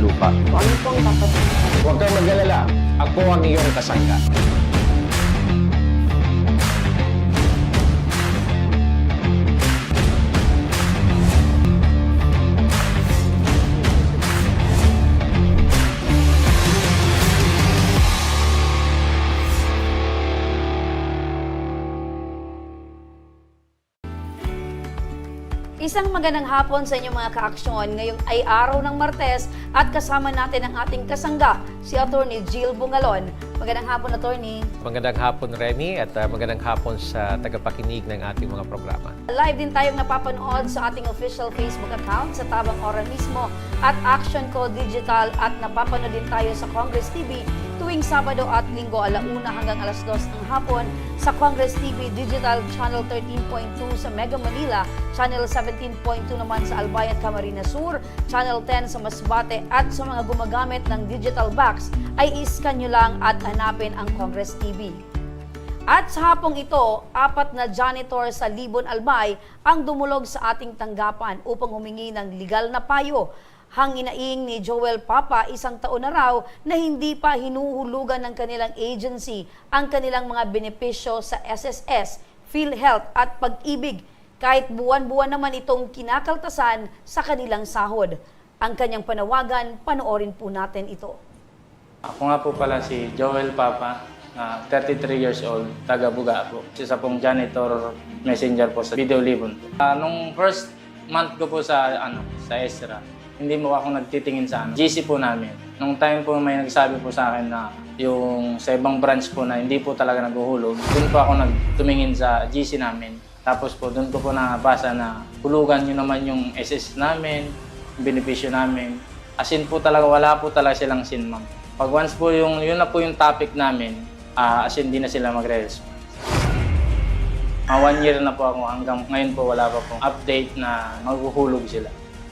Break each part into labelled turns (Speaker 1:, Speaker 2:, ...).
Speaker 1: lupa.
Speaker 2: Kung ano pong dapat.
Speaker 1: Huwag kang mag-alala. Ako ang iyong kasangga.
Speaker 2: Isang magandang hapon sa inyong mga kaaksyon. Ngayong ay araw ng Martes at kasama natin ang ating kasangga, si Atty. Jill Bungalon. Magandang hapon, Atty.
Speaker 3: Magandang hapon, Remy, at magandang hapon sa tagapakinig ng ating mga programa.
Speaker 2: Live din tayong napapanood sa ating official Facebook account sa Tabang Ora mismo at Action Code Digital at napapanood din tayo sa Congress TV tuwing Sabado at Linggo 1:00 hanggang 2:00 ng hapon sa Congress TV Digital Channel 13.2 sa Mega Manila, Channel 17.2 naman sa Albay at Camarines Sur, Channel 10 sa Masbate at sa mga gumagamit ng digital box ay iskan nyo lang at hanapin ang Congress TV. At sa hapong ito, 4 na janitor sa Libon Albay ang dumulog sa ating tanggapan upang humingi ng legal na payo. Hanginaing ni Joel Papa, 1 taon na raw na hindi pa hinuhulugan ng kanilang agency ang kanilang mga benepisyo sa SSS, PhilHealth at Pag-ibig kahit buwan-buwan naman itong kinakaltasan sa kanilang sahod. Ang kanyang panawagan, panoorin po natin ito.
Speaker 4: Ako nga po pala si Joel Papa, 33 years old, taga Buga po. Isa pong janitor messenger po sa Video Libon po. Nung first month ko po sa Ezra, hindi mo ako nagtitingin sa GC po namin. Nung time po may nagsabi po sa akin na yung sa ibang branch po na hindi po talaga naghuhulog, doon po ako nagtumingin sa GC namin. Tapos po doon ko po nabasa na hulugan nyo naman yung SS namin, yung benepisyo namin. As in po talaga, wala po talaga silang sin, ma'am. Pag once po yun na po yung topic namin, as in di na sila magre-response. 1 year na po ako, hanggang ngayon po wala pa pong update na maghuhulog sila.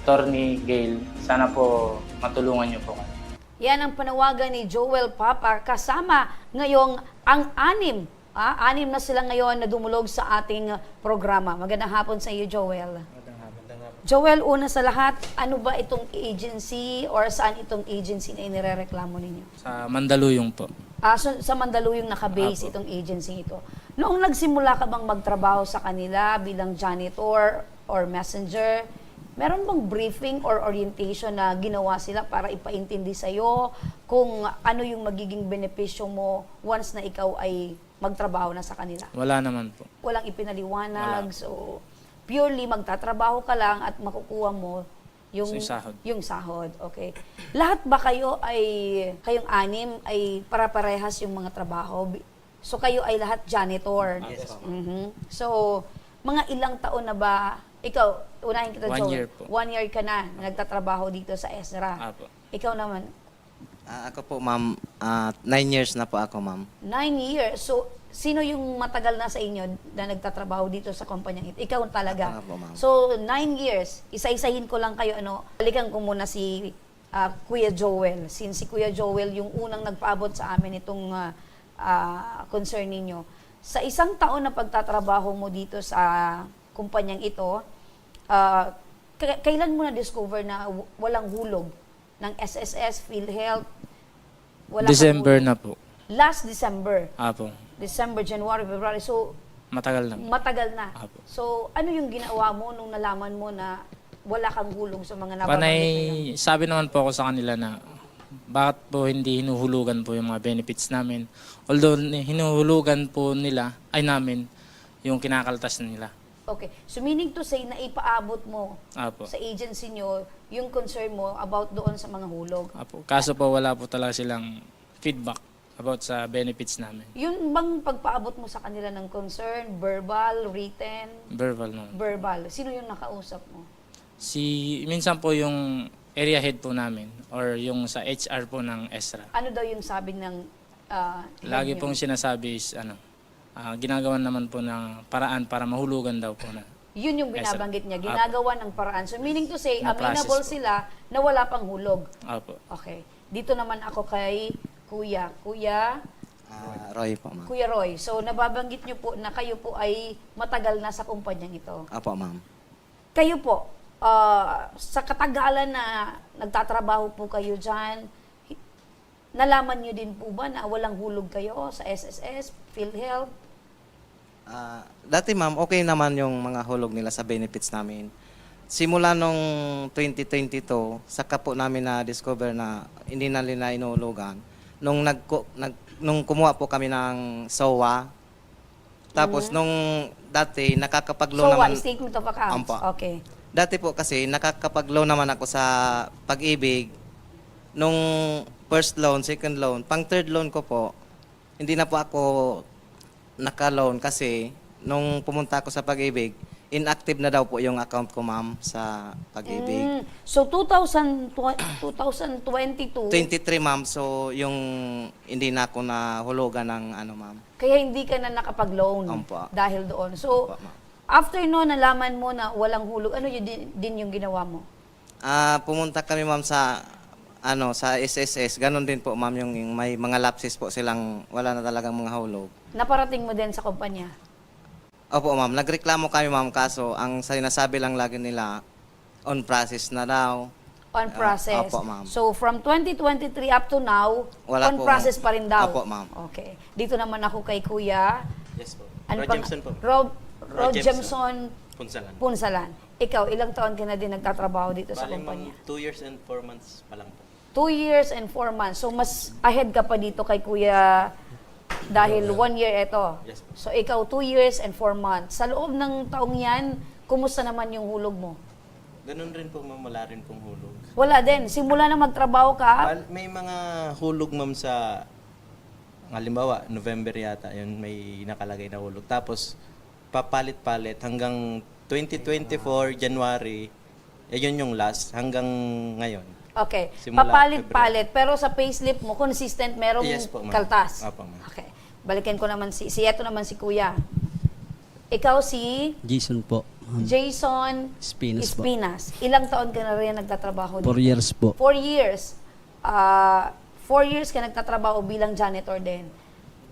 Speaker 4: Attorney Gail, sana po matulungan niyo po kami.
Speaker 2: Yan ang panawagan ni Joel Papa kasama ngayong ang 6 na sila ngayon na dumulog sa ating programa. Magandang hapon sa iyo, Joel.
Speaker 4: Magandang hapon.
Speaker 2: Joel, una sa lahat, ano ba itong agency or saan itong agency na inirereklamo ninyo?
Speaker 4: Sa Mandaluyong po.
Speaker 2: So, sa Mandaluyong naka-base
Speaker 4: Apo.
Speaker 2: itong agency ito. Noong nagsimula ka bang magtrabaho sa kanila bilang janitor or messenger, meron bang briefing or orientation na ginawa sila para ipaintindi sa'yo kung ano yung magiging benepisyo mo once na ikaw ay magtrabaho na sa kanila?
Speaker 4: Wala naman po.
Speaker 2: Walang ipinaliwanag,
Speaker 4: Wala.
Speaker 2: so purely magtatrabaho ka lang at makukuha mo yung
Speaker 4: So, yung sahod.
Speaker 2: Yung sahod, okay. Lahat ba kayo kayong 6 ay para-parehas yung mga trabaho? So kayo ay lahat janitor?
Speaker 4: Yes,
Speaker 2: Mhm. So, mga ilang taon na ba, ikaw, unahin kita,
Speaker 4: 1
Speaker 2: Joel.
Speaker 4: year po.
Speaker 2: 1 year ka na nagtatrabaho dito sa Ezra.
Speaker 4: Apo.
Speaker 2: Ikaw naman,
Speaker 5: Ako po, ma'am, 9 years na po ako, ma'am.
Speaker 2: 9 years. So, sino yung matagal na sa inyo na nagtatrabaho dito sa kumpanyang ito? Ikaw talaga.
Speaker 5: Ako nga po, ma'am.
Speaker 2: So, 9 years. Isa-isahin ko lang kayo, balikan ko muna si Kuya Joel. Since si Kuya Joel yung unang nagpaabot sa amin itong concern ninyo. Sa 1 taon na pagtatrabaho mo dito sa kumpanyang ito, kailan mo na-discover na walang hulog ng SSS, PhilHealth? Wala kang
Speaker 4: December
Speaker 2: hulog?
Speaker 4: na po.
Speaker 2: Last December.
Speaker 4: Apo.
Speaker 2: December, January, February. So,
Speaker 4: Matagal na po.
Speaker 2: matagal na.
Speaker 4: Apo.
Speaker 2: So, ano yung ginawa mo nung nalaman mo na wala kang hulog sa mga nababanggit
Speaker 4: Panay,
Speaker 2: nila?
Speaker 4: sabi naman po ako sa kanila na bakit po hindi hinuhulugan po yung mga benefits namin. Although hinuhulugan po nila, ay namin, yung kinakaltas nila.
Speaker 2: Okay. So, meaning to say na ipaabot mo
Speaker 4: Apo.
Speaker 2: sa agency nyo yung concern mo about doon sa mga hulog.
Speaker 4: Apo. Kaso po wala po talaga silang feedback about sa benefits namin.
Speaker 2: Yun bang pagpaabot mo sa kanila ng concern, verbal, written?
Speaker 4: Verbal naman.
Speaker 2: Verbal. Sino yung nakausap mo?
Speaker 4: Minsan po yung area head po namin or yung sa HR po ng Ezra.
Speaker 2: Ano daw yung sabi ng
Speaker 4: Lagi
Speaker 2: head
Speaker 4: pong
Speaker 2: nyo?
Speaker 4: sinasabi is ginagawan naman po ng paraan para mahulugan daw po na.
Speaker 2: Yun yung binabanggit niya, ginagawa ng paraan. So meaning to say,
Speaker 4: Na process
Speaker 2: amenable
Speaker 4: po.
Speaker 2: sila na wala pang hulog.
Speaker 4: Apo.
Speaker 2: Okay. Dito naman ako kay Kuya. Kuya
Speaker 5: Roy po, ma'am.
Speaker 2: Kuya Roy. So nababanggit niyo po na kayo po ay matagal na sa kumpanyang ito.
Speaker 5: Apo, ma'am.
Speaker 2: Kayo po, sa katagalan na nagtatrabaho po kayo dyan, nalaman nyo din po ba na walang hulog kayo sa SSS, PhilHealth?
Speaker 5: Dati ma'am, okay naman yung mga hulog nila sa benefits namin. Simula nung 2022, saka po namin na-discover na hindi na nila inuhulugan. Nung kumuha po kami ng SOA, tapos nung dati nakakapag-loan
Speaker 2: So,
Speaker 5: naman.
Speaker 2: statement of accounts.
Speaker 5: Ampa.
Speaker 2: Okay.
Speaker 5: Dati po kasi nakakapag-loan naman ako sa Pag-ibig. Nung first loan, second loan, pang third loan ko po, hindi na po ako naka-loan kasi nung pumunta ako sa Pag-ibig, inactive na daw po yung account ko ma'am sa Pag-ibig.
Speaker 2: So, 2022,
Speaker 5: 23 ma'am, so yung hindi na ako nahulugan ng ano ma'am.
Speaker 2: kaya hindi ka na nakapag-loan
Speaker 5: Ampa.
Speaker 2: dahil doon. So,
Speaker 5: Ampa, ma'am.
Speaker 2: after no, nalaman mo na walang hulog, ano yun din yung ginawa mo?
Speaker 5: Pumunta kami ma'am sa sa SSS, ganun din po ma'am yung may mga lapses po silang wala na talagang mga hulog.
Speaker 2: Naparating mo din sa kumpanya?
Speaker 5: Opo ma'am, nagreklamo kami ma'am kaso ang sinasabi lang lagi nila on process na daw.
Speaker 2: On process.
Speaker 5: Opo, ma'am.
Speaker 2: So, from 2023 up to now,
Speaker 5: Wala
Speaker 2: on
Speaker 5: po,
Speaker 2: process
Speaker 5: ma'am.
Speaker 2: pa rin daw?
Speaker 5: Opo, ma'am.
Speaker 2: Okay. Dito naman ako kay Kuya.
Speaker 6: Yes po.
Speaker 2: Ano
Speaker 6: Rod
Speaker 2: pang-
Speaker 6: Jemson po.
Speaker 2: Rod Jemson
Speaker 6: Punsalan.
Speaker 2: Punsalan. Ikaw, ilang taon ka na din nagtatrabaho dito sa
Speaker 6: Bali,
Speaker 2: kumpanya?
Speaker 6: 2 years and 4 months pa lang po.
Speaker 2: 2 years and 4 months. So, mas ahead ka pa dito kay Kuya dahil 1 year ito.
Speaker 6: Yes po.
Speaker 2: So, ikaw 2 years and 4 months. Sa loob ng taong yan, kumusta naman yung hulog mo?
Speaker 6: Ganun rin po ma'am, wala rin pong hulog.
Speaker 2: Wala din. Simula na magtrabaho ka,
Speaker 6: May mga hulog ma'am sa, halimbawa, November yata, yun may nakalagay na hulog. Tapos, papalit-palit hanggang 2024, January, yun yung last, hanggang ngayon.
Speaker 2: okay,
Speaker 6: Simula
Speaker 2: papalit-palit. Pero sa payslip mo, consistent, merong
Speaker 6: Yes po, ma'am.
Speaker 2: kaltas.
Speaker 6: Opo, ma'am.
Speaker 2: Okay. Balikan ko naman eto naman si Kuya. Ikaw si
Speaker 7: Jason po.
Speaker 2: Jason
Speaker 7: Espinas po.
Speaker 2: Espinas. Ilang taon ka na rin nagtatrabaho
Speaker 7: 4 years po.
Speaker 2: 4 years. 4 years ka nagtatrabaho bilang janitor din.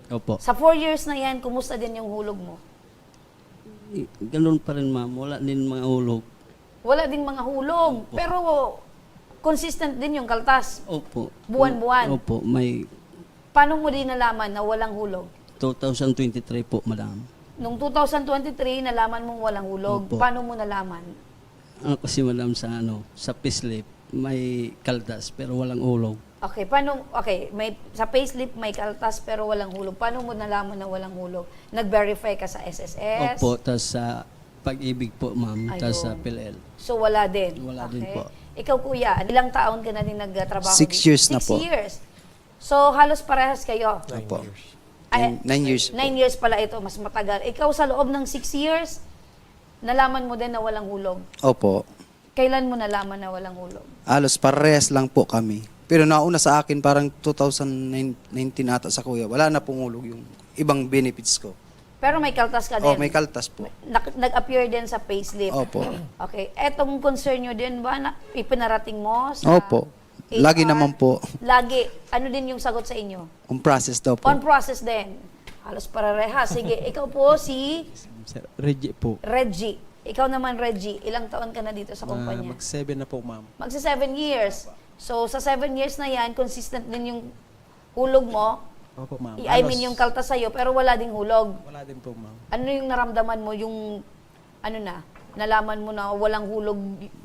Speaker 7: Opo.
Speaker 2: Sa 4 years na yan, kumusta din yung hulog mo?
Speaker 7: Ganun pa rin ma'am. Wala din mga ulog.
Speaker 2: Wala ding mga hulog. Pero consistent din yung kaltas.
Speaker 7: Opo.
Speaker 2: Buwan-buwan.
Speaker 7: Opo. May
Speaker 2: Paano mo din nalaman na walang hulog?
Speaker 7: 2023 po, madam.
Speaker 2: Nung 2023, nalaman mong walang hulog.
Speaker 7: Opo.
Speaker 2: Paano mo nalaman?
Speaker 7: Ano kasi madam sa payslip, may kaldas pero walang ulog.
Speaker 2: Okay, sa payslip may kaltas pero walang hulog. Paano mo nalaman na walang hulog? Nag-verify ka sa SSS?
Speaker 7: Opo. Tas sa Pag-ibig po ma'am. Tas sa
Speaker 2: Ayun.
Speaker 7: PhilHealth.
Speaker 2: So wala din?
Speaker 7: Wala din po.
Speaker 2: Ikaw kuya, ilang taon ka na din nagtrabaho?
Speaker 8: 6
Speaker 2: dito?
Speaker 8: years na
Speaker 2: 6
Speaker 8: po.
Speaker 2: years. So halos parehas kayo?
Speaker 8: Opo.
Speaker 2: Ay,
Speaker 8: 9 years po.
Speaker 2: 9 years pala ito, mas matagal. Ikaw sa loob ng 6 years, nalaman mo din na walang hulog.
Speaker 8: Opo.
Speaker 2: Kailan mo nalaman na walang hulog?
Speaker 8: Alos parehas lang po kami. Pero nauna sa akin parang 2019 ata sa kuya. Wala na pong hulog yung ibang benefits ko.
Speaker 2: Pero may kaltas ka din?
Speaker 8: Oh, may kaltas po.
Speaker 2: Nag-appear din sa payslip?
Speaker 8: Opo.
Speaker 2: Okay. Etong concern nyo din ba na ipinarating mo sa
Speaker 8: Opo.
Speaker 2: HR?
Speaker 8: Lagi naman po.
Speaker 2: Lagi. Ano din yung sagot sa inyo?
Speaker 8: On process daw po.
Speaker 2: On process din. Halos parehas. Sige, ikaw po si
Speaker 9: Sir Reggie po.
Speaker 2: Reggie. Ikaw naman, Reggie. Ilang taon ka na dito sa kumpanya?
Speaker 9: Mag-7 na po, ma'am.
Speaker 2: Magsa 7 years. So, sa 7 years na yan, consistent din yung hulog mo.
Speaker 9: Opo, ma'am.
Speaker 2: I mean, yung kaltas sa'yo, pero wala ding hulog.
Speaker 9: Wala din po, ma'am.
Speaker 2: Ano yung naramdaman mo, yung, nalaman mo na walang hulog,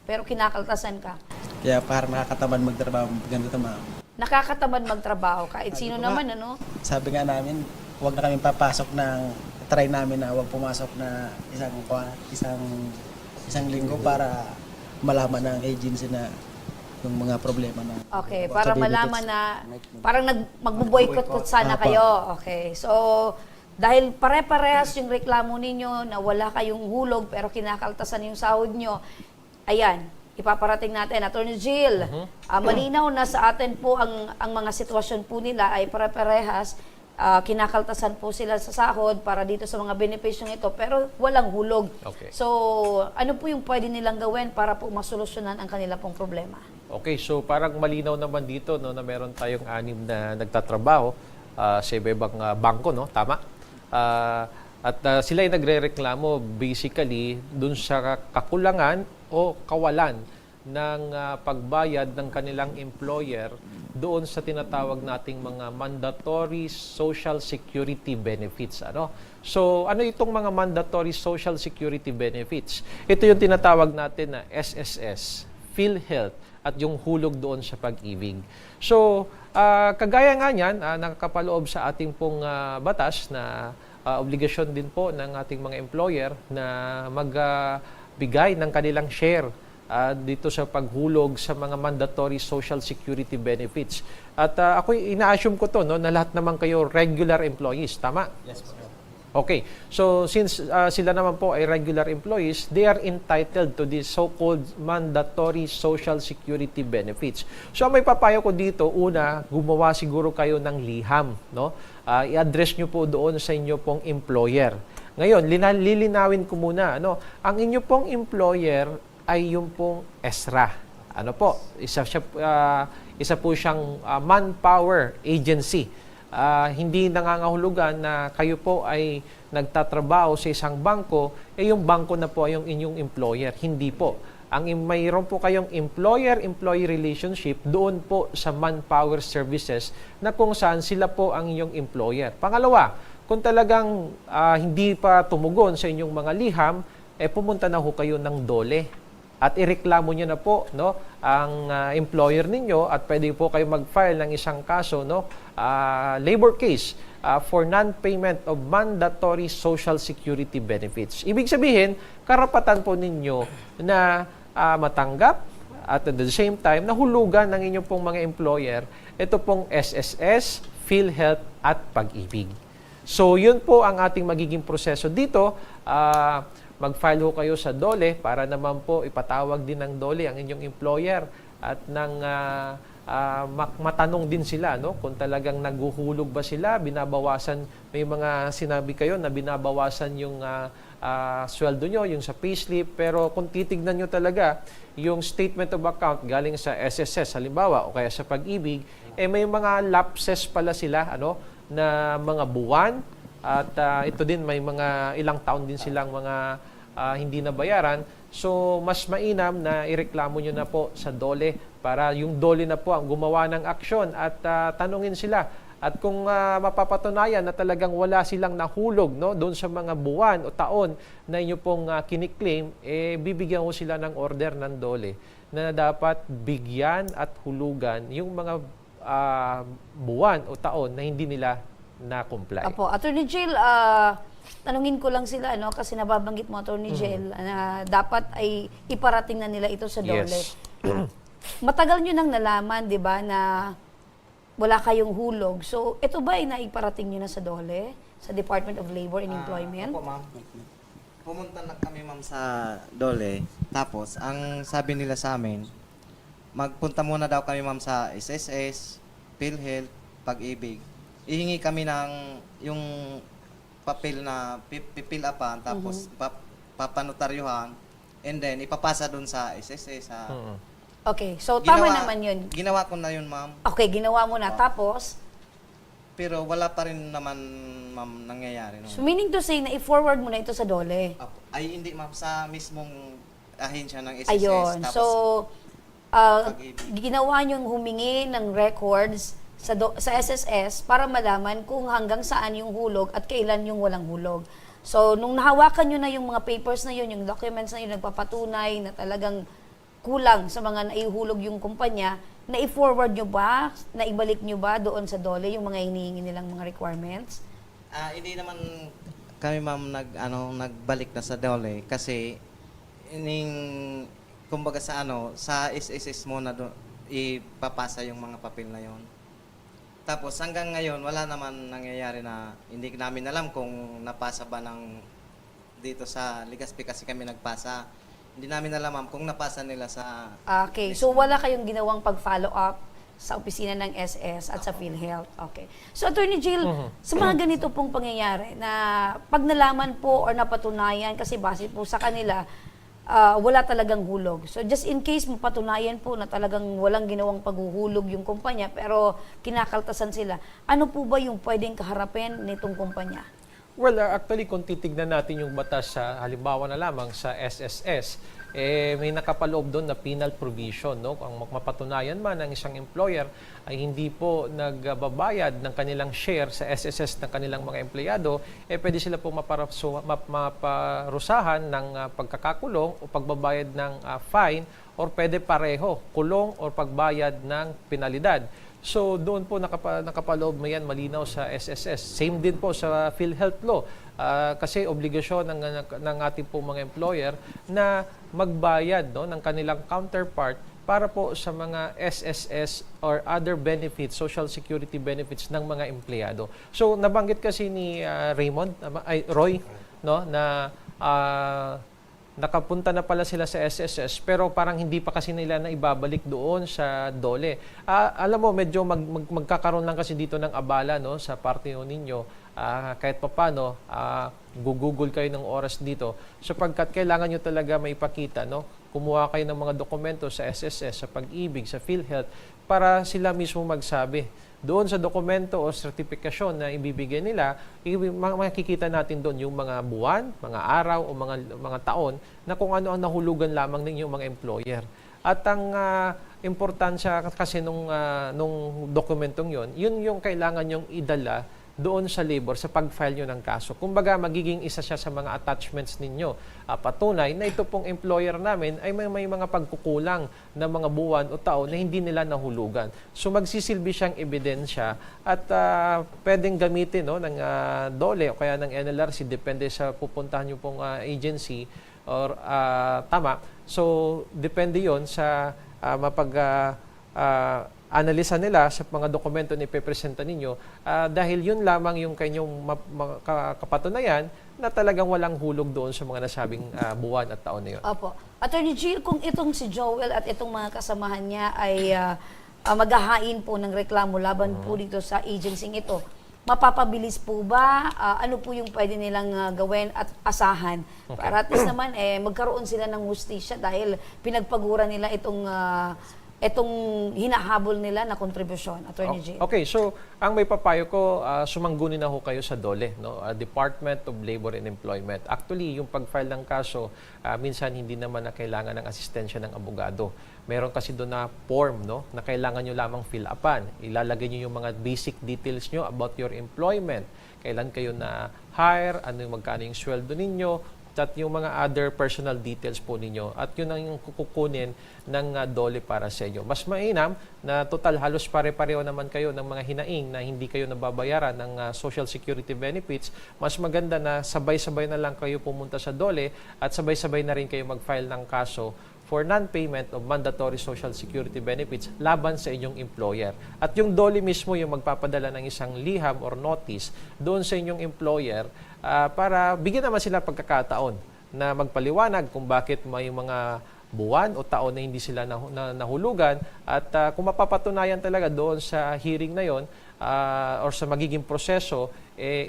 Speaker 2: pero kinakaltasan ka?
Speaker 9: Kaya para nakakatamad magtrabaho, ganito, ma'am.
Speaker 2: Nakakatamad magtrabaho, kahit sino naman, ano?
Speaker 9: Sabi nga namin, huwag na kami papasok try namin na huwag pumasok na isang linggo para malaman ng agency na yung mga problema na.
Speaker 2: Okay,
Speaker 9: sa
Speaker 2: para
Speaker 9: benefits.
Speaker 2: malaman na, parang magbo-boycott sana
Speaker 9: Apa.
Speaker 2: kayo. Okay, so, dahil pare-parehas yung reklamo ninyo na wala kayong hulog pero kinakaltasan yung sahod nyo, ayan, ipaparating natin. Attorney Jill, malinaw na sa atin po ang mga sitwasyon po nila ay pare-parehas. Kinakaltasan po sila sa sahod para dito sa mga benepisyong ito pero walang hulog.
Speaker 3: Okay.
Speaker 2: So, ano po yung pwede nilang gawin para po masolusyonan ang kanila pong problema?
Speaker 3: Okay, so parang malinaw naman dito no, na meron tayong 6 na nagtatrabaho sa iba-ibang bangko, no? Tama? At sila ay nagre-reklamo basically dun sa kakulangan o kawalan ng pagbayad ng kanilang employer doon sa tinatawag nating mga mandatory social security benefits. So, ano itong mga mandatory social security benefits? Ito yung tinatawag natin na SSS, PhilHealth, at yung hulog doon sa pag-ibig. So, kagaya nga niyan, nakakapaloob sa ating pong batas na obligasyon din po ng ating mga employer na magbigay ng kanilang share dito sa paghulog sa mga mandatory social security benefits. At ako ina-assume ko to, na lahat naman kayo regular employees, tama?
Speaker 6: Yes po.
Speaker 3: Okay. So since sila naman po ay regular employees, they are entitled to this so-called mandatory social security benefits. So may papayo ko dito, una, gumawa siguro kayo ng liham, i-address nyo po doon sa inyo pong employer. Ngayon, lilinawin ko muna, ang inyo pong employer ay yung pong ESRA. Isa po siyang manpower agency. Hindi nangangahulugan na kayo po ay nagtatrabaho sa isang bangko, yung bangko na po yung inyong employer. Hindi po. Mayroon po kayong employer-employee relationship doon po sa manpower services na kung saan sila po ang inyong employer. Pangalawa, kung talagang hindi pa tumugon sa inyong mga liham, pumunta na ho kayo ng DOLE. At ireklamo nyo na po ang employer ninyo at pwede po kayo mag-file ng isang kaso, labor case for non-payment of mandatory social security benefits. Ibig sabihin, karapatan po ninyo na matanggap at at the same time, nahulugan ng inyong pong mga employer ito pong SSS, PhilHealth at Pag-ibig. So, yun po ang ating magiging proseso dito. Mag-file ho kayo sa DOLE para naman po ipatawag din ng DOLE ang inyong employer at matanong din sila kung talagang naghuhulog ba sila, binabawasan, may mga sinabi kayo na binabawasan yung sweldo nyo, yung sa payslip, pero kung titignan nyo talaga yung statement of account galing sa SSS halimbawa o kaya sa Pag-ibig, may mga lapses pala sila na mga buwan at ito din may mga ilang taon din silang mga hindi nabayaran. So, mas mainam na ireklamo nyo na po sa DOLE para yung DOLE na po ang gumawa ng aksyon at tanungin sila. At kung mapapatunayan na talagang wala silang nahulog doon sa mga buwan o taon na inyo pong kiniklaim, bibigyan ko sila ng order ng DOLE na dapat bigyan at hulugan yung mga buwan o taon na hindi nila na-comply.
Speaker 2: Apo, Attorney Jill, tanungin ko lang sila, kasi nababanggit mo, Attorney Jill, na dapat ay iparating na nila ito sa DOLE.
Speaker 3: Yes.
Speaker 2: Matagal nyo nang nalaman, di ba, na wala kayong hulog. So, ito ba ay naiparating nyo na sa DOLE, sa Department of Labor and Employment?
Speaker 5: Opo, ma'am. Pumunta na kami, ma'am, sa DOLE. Tapos, ang sabi nila sa amin, magpunta muna daw kami, ma'am, sa SSS, PhilHealth, Pag-ibig. Ihingi kami ng yung papel na pipil upan, tapos papanotaryuhan, and then ipapasa doon sa SSS.
Speaker 2: Okay, so tama naman yun.
Speaker 5: Ginawa ko na yun, ma'am.
Speaker 2: Okay, ginawa mo na. Tapos?
Speaker 5: Pero wala pa rin naman, ma'am, nangyayari.
Speaker 2: So meaning to say na i-forward mo na ito sa DOLE?
Speaker 5: Ay, hindi, ma'am. Sa mismong ahensya ng SSS.
Speaker 2: Ayun.
Speaker 5: Tapos,
Speaker 2: So, ginawa niyong humingi ng records sa SSS para malaman kung hanggang saan yung hulog at kailan yung walang hulog. So, nung nahawakan nyo na yung mga papers na yun, yung documents na yun, nagpapatunay na talagang kulang sa mga naihulog yung kumpanya, na-forward nyo ba, naibalik nyo ba doon sa DOLE yung mga hinihingi nilang mga requirements?
Speaker 5: Hindi naman kami, ma'am, nagbalik na sa DOLE kasi kumbaga sa SSS mo na ipapasa yung mga papel na yon. Tapos hanggang ngayon, wala naman nangyayari na hindi namin alam kung napasa ba dito sa Legazpi kasi kami nagpasa. Hindi namin alam, ma'am, kung napasa nila sa...
Speaker 2: Okay, so wala kayong ginawang pag-follow up sa opisina ng SS at sa PhilHealth. Okay. So, Attorney Jill, sa mga ganito pong pangyayari na pag nalaman po or napatunayan, kasi base po sa kanila, wala talagang hulog. So just in case mapatunayan po na talagang walang ginawang paghuhulog yung kumpanya pero kinakaltasan sila, ano po ba yung pwedeng kaharapin nitong kumpanya?
Speaker 3: Well, actually, kung titignan natin yung batas sa halimbawa na lamang sa SSS, may nakapaloob doon na penal provision, no? Kung mapatunayan man ng isang employer ay hindi po nagbabayad ng kanilang share sa SSS ng kanilang mga empleyado, pwede sila po maparusahan ng pagkakakulong o pagbabayad ng fine, or pwede pareho, kulong o pagbayad ng penalidad. So doon po nakapaloob mo yan, malinaw sa SSS. Same din po sa PhilHealth Law. Kasi obligasyon ng ating po mga employer na magbayad, no, ng kanilang counterpart para po sa mga SSS or other benefits, social security benefits ng mga empleyado. So nabanggit kasi ni Roy, no, na nakapunta na pala sila sa SSS pero parang hindi pa kasi nila na ibabalik doon sa DOLE. Alam mo, medyo magkakaroon lang kasi dito ng abala, no, sa parte ninyo. Kahit papano, gugugol kayo ng oras dito sapagkat kailangan nyo talaga maipakita, no? Kumuha kayo ng mga dokumento sa SSS, sa Pag-ibig, sa PhilHealth para sila mismo magsabi. Doon sa dokumento o sertifikasyon na ibibigay nila, makikita natin doon yung mga buwan, mga araw o mga taon na kung ano ang nahulugan lamang ng inyong mga employer. At ang importansya kasi nung dokumentong yun yung kailangan yung idala doon sa labor sa pag-file nyo ng kaso. Kumbaga, magiging isa siya sa mga attachments ninyo. Patunay na ito pong employer namin ay may mga pagkukulang na mga buwan o taon na hindi nila nahulugan. So, magsisilbi siyang ebidensya at pwedeng gamitin, no, ng DOLE o kaya ng NLRC, depende sa pupuntahan nyo pong agency or tama. So, depende yon sa analisa nila sa mga dokumento na ipepresenta ninyo dahil yun lamang yung kanyang kapatunayan na talagang walang hulog doon sa mga nasabing buwan at taon na yun.
Speaker 2: Opo. Attorney Jill, kung itong si Joel at itong mga kasamahan niya ay maghahain po ng reklamo laban po dito sa agency ito, mapapabilis po ba? Ano po yung pwede nilang gawin at asahan?
Speaker 3: Okay.
Speaker 2: Para at least naman magkaroon sila ng hustisya dahil pinagpagura nila itong hinahabol nila na kontribusyon, Attorney Jill.
Speaker 3: Okay, so ang may papayo ko, sumanggunin na ho kayo sa DOLE, no? Department of Labor and Employment. Actually, yung pag-file ng kaso, minsan hindi naman na kailangan ng asistensya ng abogado. Meron kasi doon na form, no, na kailangan nyo lamang fill upan. Ilalagay nyo yung mga basic details nyo about your employment. Kailan kayo na hire, magkano yung sweldo ninyo, at yung mga other personal details po ninyo. At yun ang yung kukunin ng DOLE para sa inyo. Mas mainam na total halos pare-pareho naman kayo ng mga hinaing na hindi kayo nababayaran ng social security benefits. Mas maganda na sabay-sabay na lang kayo pumunta sa DOLE at sabay-sabay na rin kayo mag-file ng kaso for non-payment of mandatory social security benefits laban sa inyong employer. At yung DOLE mismo yung magpapadala ng isang liham or notice doon sa inyong employer para bigyan naman sila pagkakataon na magpaliwanag kung bakit may mga buwan o taon na hindi sila nahulugan at kung mapapatunayan talaga doon sa hearing na yon or sa magiging proseso,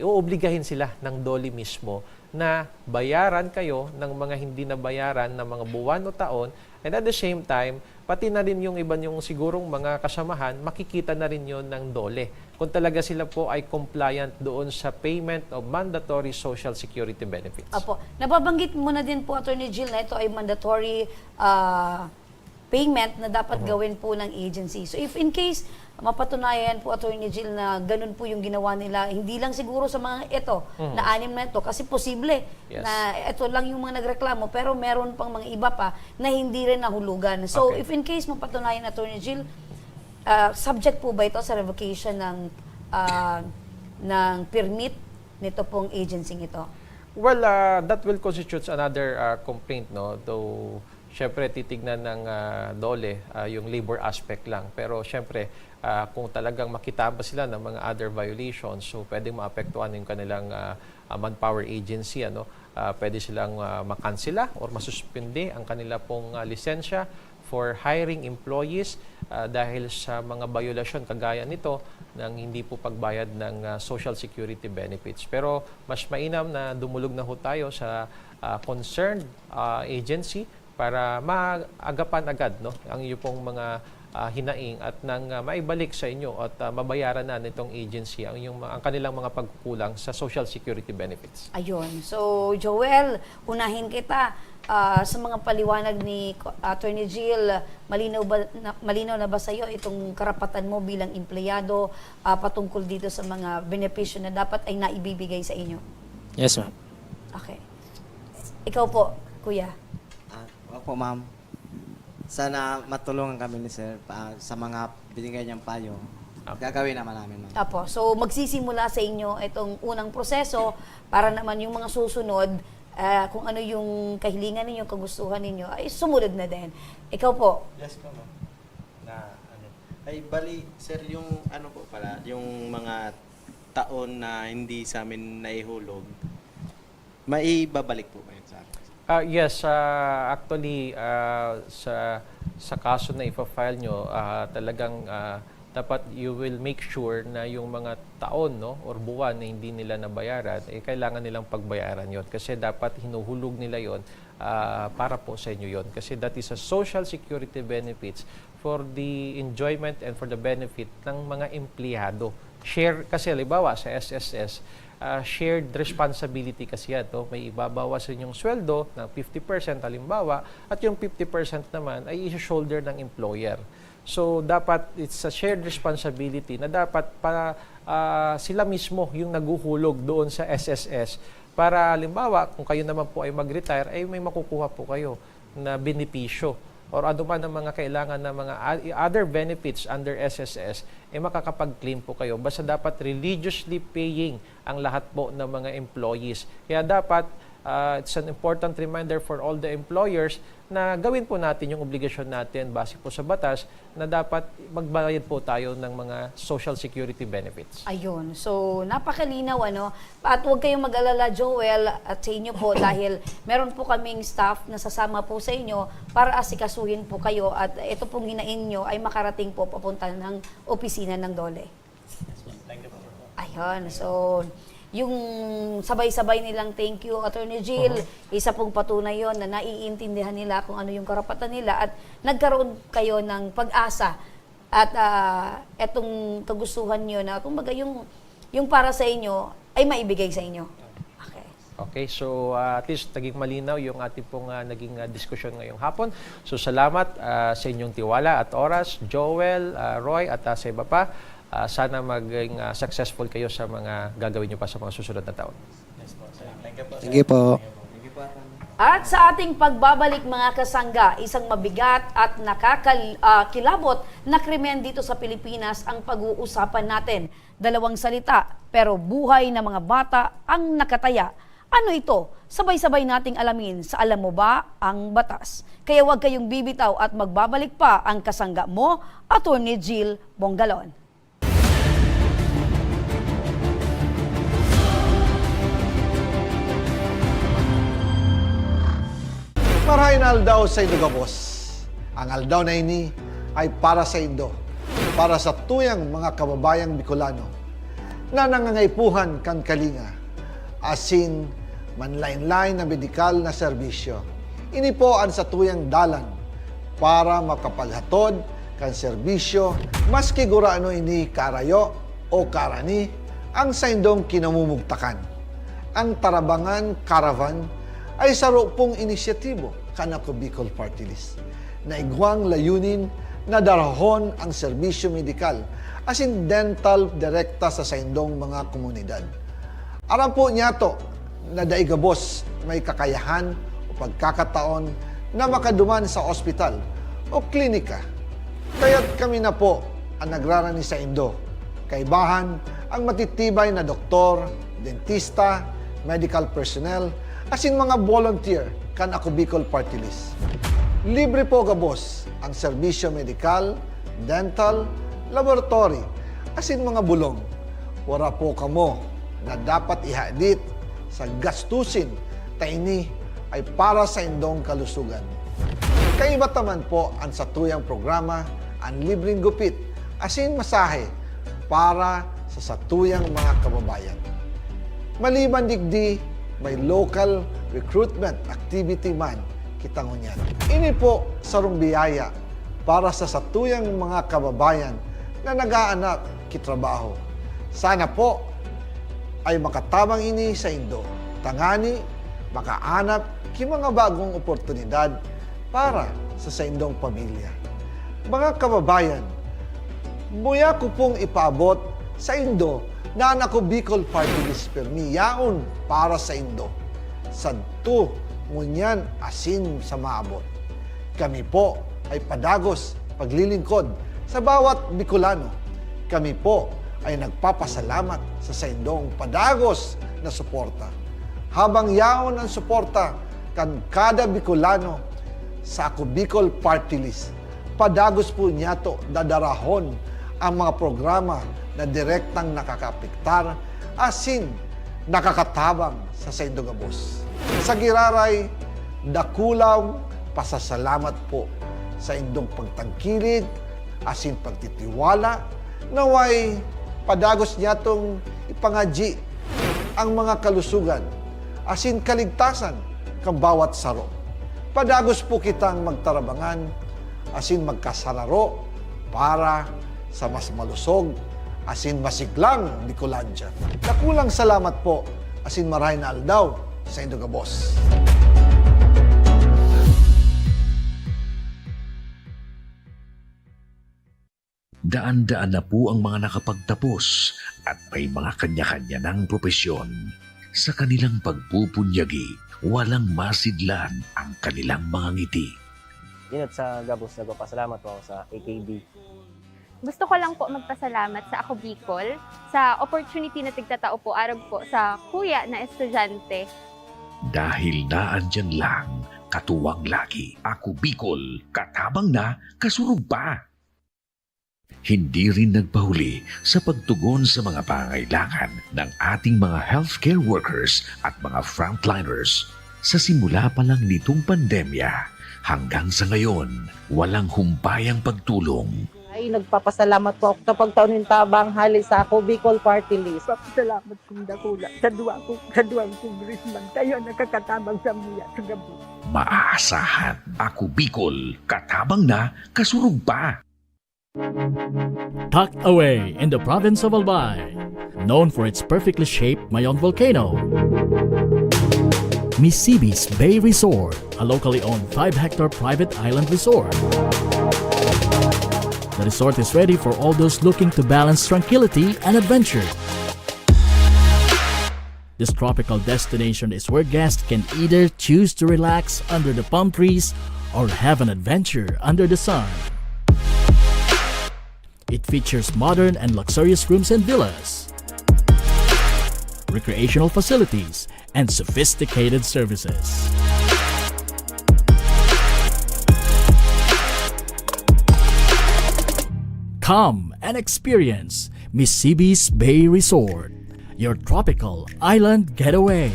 Speaker 3: uobligahin sila ng DOLE mismo na bayaran kayo ng mga hindi na bayaran ng mga buwan o taon, and at the same time, pati na rin yung iba yung sigurong mga kasamahan, makikita na rin yun ng DOLE kung talaga sila po ay compliant doon sa payment of mandatory social security benefits.
Speaker 2: Apo. Nababanggit mo na din po, Attorney Jill, na ito ay mandatory payment na dapat gawin po ng agency. So if in case mapatunayan po, Attorney Jill, na ganun po yung ginawa nila, hindi lang siguro sa mga ito, na 6 na ito, kasi posible na ito lang yung mga nagreklamo, pero meron pang mga iba pa na hindi rin nahulugan. So if in case mapatunayan, Attorney Jill, subject po ba ito sa revocation ng permit nito pong agency ito?
Speaker 3: Well, that will constitute another complaint, no? Though, syempre, titignan ng DOLE yung labor aspect lang. Pero, syempre, kung talagang makita ba sila ng mga other violations, so pwedeng maapektuhan yung kanilang manpower agency, pwede silang makansela or masuspindi ang kanila pong lisensya for hiring employees dahil sa mga violasyon kagaya nito ng hindi po pagbayad ng social security benefits. Pero mas mainam na dumulog na ho tayo sa concerned agency para maagapan agad, no, ang iyo pong mga hinaing at nang maibalik sa inyo at mabayaran na nitong agency ang kanilang mga pagkukulang sa Social Security benefits.
Speaker 2: Ayun. So, Joel, unahin kita sa mga paliwanag ni Attorney Jill. Malinaw na ba sa iyo itong karapatan mo bilang empleyado patungkol dito sa mga benepisyo na dapat ay naibibigay sa inyo?
Speaker 5: Yes, ma'am.
Speaker 2: Okay. Ikaw po, Kuya.
Speaker 5: Opo, ma'am. Sana matulungan kami ni Sir sa mga binigay niyang payo. Gagawin naman namin, ma'am.
Speaker 2: Apo. So, magsisimula sa inyo itong unang proseso para naman yung mga susunod, kung ano yung kahilingan ninyo, kagustuhan ninyo, ay sumunod na din. Ikaw po.
Speaker 6: Yes po, ma'am. Ay, bali, sir, yung ano po pala, yung mga taon na hindi sa amin naihulog, maibabalik po ba yun sa akin?
Speaker 3: Yes, actually sa kaso na ipa-file nyo, talagang dapat you will make sure na yung mga taon or buwan na hindi nila nabayaran, kailangan nilang pagbayaran yon kasi dapat hinuhulog nila yon para po sa inyo yon kasi that is a social security benefits for the enjoyment and for the benefit ng mga empleyado. Share kasi halimbawa sa SSS, shared responsibility kasi yan. May ibabawasan yung sweldo ng 50% halimbawa at yung 50% naman ay i-shoulder ng employer. So, dapat it's a shared responsibility na dapat para sila mismo yung naguhulog doon sa SSS para halimbawa kung kayo naman po ay mag-retire ay may makukuha po kayo na benepisyo or ano man ang mga kailangan na mga other benefits under SSS, makakapag-claim po kayo. Basta dapat religiously paying ang lahat po ng mga employees. Kaya dapat, it's an important reminder for all the employers na gawin po natin yung obligasyon natin base po sa batas na dapat magbayad po tayo ng mga social security benefits.
Speaker 2: Ayun. So, napakalinaw, ano? At huwag kayong mag-alala, Joel, at sa inyo po dahil meron po kaming staff na sasama po sa inyo para asikasuhin po kayo at ito pong hinain nyo ay makarating po papunta ng opisina ng DOLE. Ayun. So, yung sabay-sabay nilang thank you, Attorney Jill, isa pong patunay yon na naiintindihan nila kung ano yung karapatan nila at nagkaroon kayo ng pag-asa at etong kagustuhan nyo na kumbaga yung para sa inyo ay maibigay sa inyo.
Speaker 3: Okay, so at least naging malinaw yung ating pong naging diskusyon ngayong hapon. So salamat sa inyong tiwala at oras, Joel, Roy at sa iba pa. Sana maging successful kayo sa mga gagawin nyo pa sa mga susunod na taon.
Speaker 6: Yes po, sir. Thank you po, sir.
Speaker 8: Sige po.
Speaker 2: At sa ating pagbabalik mga kasangga, isang mabigat at nakakilabot na krimen dito sa Pilipinas ang pag-uusapan natin. Dalawang salita, pero buhay ng mga bata ang nakataya. Ano ito? Sabay-sabay nating alamin sa Alam Mo Ba ang Batas. Kaya huwag kayong bibitaw at magbabalik pa ang kasangga mo, Attorney Jill Bongalon.
Speaker 10: Marahin aldaw sa Indo Gabos. Ang aldaw na ini ay para sa Indo, para sa tuyang mga kababayang Bicolano na nangangaipuhan kan kalinga, asin manlain-lain na medikal na serbisyo. Ini po ang sa tuyang dalan para makapaghatod kan serbisyo maski guraano ini karayo o karani ang sa Indong kinamumugtakan. Ang Tarabangan Caravan ay saro pong inisyatibo kanako Bicol Party List na igwang layunin na darahon ang serbisyo medikal asin dental direkta sa saindong mga komunidad. Aram po niya to na daigabos may kakayahan o pagkakataon na makaduman sa ospital o klinika. Kaya't kami na po ang nagrarani sa Indo. Kaibahan ang matitibay na doktor, dentista, medical personnel, asin mga volunteer kan ako Bicol Party List. Libre po gabos ang serbisyo medikal, dental, laboratory, asin mga bulong. Wala po kamo na dapat ihadit sa gastusin taini ay para sa indong kalusugan. Kaiba taman po ang satuyang programa ang libreng gupit asin masahe para sa satuyang mga kababayan. Maliban digdi, may local recruitment activity man kita ngunyan. Ini po sarong biyaya para sa satuyang mga kababayan na nag-aanak kitrabaho. Sana po ay makatabang ini sa Indo. Tangani, makaanap ki mga bagong oportunidad para sa indong pamilya. Mga kababayan, buya ko pong ipaabot sa Indo na ako Bicol Party List permi yaon para sa Indo. Sadto ngunyan asin sa maabot. Kami po ay padagos paglilingkod sa bawat Bicolano. Kami po ay nagpapasalamat sa saindong padagos na suporta. Habang yaon ang suporta kan kada Bicolano sa ako Bicol Party List, padagos po niya to dadarahon ang mga programa na direktang nakakapiktar asin nakakatabang sa saindong gabos. Sa giraray, dakulaw pasasalamat po sa indong pagtangkilig asin pagtitiwala naway padagos niya tong ipangadji ang mga kalusugan asin kaligtasan kang bawat saro. Padagos po kitang magtarabangan asin magkasararo para sa mas malusog asin masiglang Bicolandia. Nakulang salamat po asin maray na aldaw sa Indong Gabos.
Speaker 11: Daan-daan na po ang mga nakapagtapos at may mga kanya-kanya ng propesyon. Sa kanilang pagpupunyagi, walang masidlan ang kanilang mga ngiti.
Speaker 12: Yun at sa Gabos, nagpapasalamat po ako sa AKB.
Speaker 13: Gusto ko lang po magpasalamat sa Ako Bicol sa opportunity na tigtatao po arog po sa kuya na estudyante.
Speaker 11: Dahil naandyan lang, katuwang lagi, Ako Bicol, katabang na, kasurog pa. Hindi rin nagpahuli sa pagtugon sa mga pangailangan ng ating mga healthcare workers at mga frontliners. Sa simula pa lang nitong pandemya, hanggang sa ngayon, walang humpayang pagtulong.
Speaker 14: Ay, nagpapasalamat po ako sa pagtaunin tabang hali sa Ako Bicol Party List.
Speaker 15: Papasalamat kong dakula sa duwang congressman tayo nakakatabang sa mga sa gabi.
Speaker 11: Maaasahan, Ako Bicol, katabang na, kasurog pa.
Speaker 16: Tucked away in the province of Albay, known for its perfectly shaped Mayon volcano, Misibis Bay Resort, a locally owned 5-hectare private island resort. The resort is ready for all those looking to balance tranquility and adventure. This tropical destination is where guests can either choose to relax under the palm trees or have an adventure under the sun. It features modern and luxurious rooms and villas, recreational facilities, and sophisticated services. Come and experience Misibis Bay Resort, your tropical island getaway.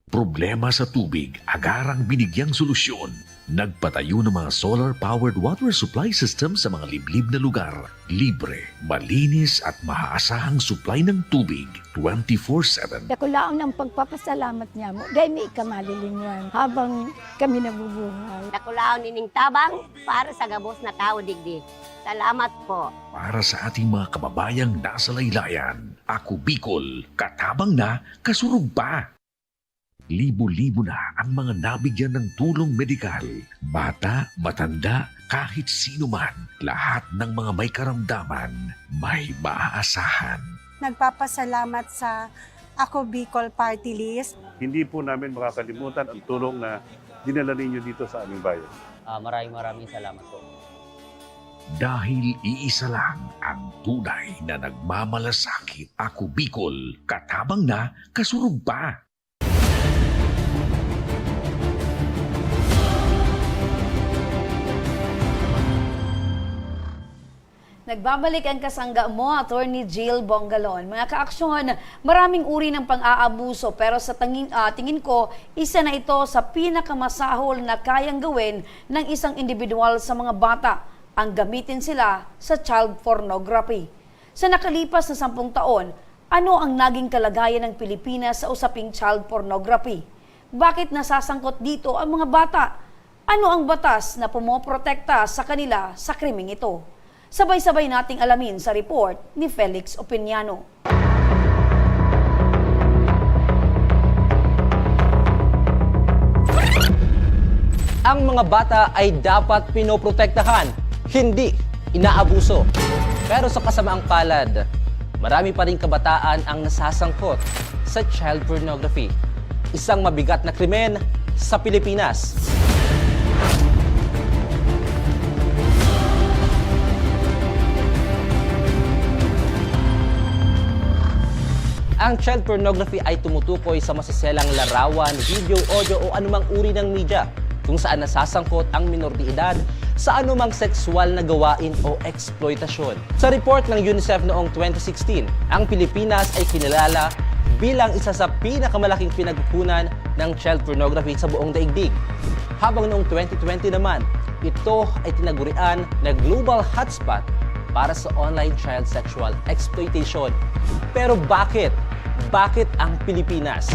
Speaker 11: Problema sa tubig, agarang binigyang solusyon. Nagpatayo ng mga solar-powered water supply system sa mga liblib na lugar. Libre, malinis at maaasahang supply ng tubig 24/7.
Speaker 15: Dakulaon ang pagpapasalamat niya mo. Dahil may ikamalilingan habang kami nabubuhay.
Speaker 17: Dakulaon nining tabang para sa Gabos na tao digdig. Salamat po.
Speaker 11: Para sa ating mga kababayang nasa laylayan, Ako Bicol, katabang na, kasurog pa. Libo-libo na ang mga nabigyan ng tulong medikal. Bata, matanda, kahit sino man, lahat ng mga may karamdaman, may maaasahan.
Speaker 18: Nagpapasalamat sa Ako Bicol Party List.
Speaker 19: Hindi po namin makakalimutan ang tulong na dinala ninyo dito sa aming bayan.
Speaker 12: Maraming salamat po.
Speaker 11: Dahil iisa lang ang tunay na nagmamalasakit. Ako Bicol, katabang na, kasurog pa.
Speaker 2: Nagbabalik ang kasangga mo, Attorney Jill Bongalon. Mga kaaksyon, maraming uri ng pang-aabuso pero sa tingin ko, isa na ito sa pinakamasahol na kayang gawin ng isang individual sa mga bata, ang gamitin sila sa child pornography. Sa nakalipas na 10 taon, Ano ang naging kalagayan ng Pilipinas sa usaping child pornography? Bakit nasasangkot dito ang mga bata? Ano ang batas na pumoprotekta sa kanila sa krimeng ito? Sabay-sabay nating alamin sa report ni Felix Opiniano.
Speaker 20: Ang mga bata ay dapat pinoprotektahan, hindi inaabuso. Pero sa kasamaang palad, marami pa rin kabataan ang nasasangkot sa child pornography. Isang mabigat na krimen sa Pilipinas. Ang child pornography ay tumutukoy sa masaselang larawan, video, audio o anumang uri ng media kung saan nasasangkot ang minor de edad sa anumang sexual na gawain o eksploitasyon. Sa report ng UNICEF noong 2016, ang Pilipinas ay kinilala bilang isa sa pinakamalaking pinagkukunan ng child pornography sa buong daigdig. Habang noong 2020 naman, ito ay tinagurian na global hotspot para sa online child sexual exploitation. Pero bakit? Bakit ang Pilipinas?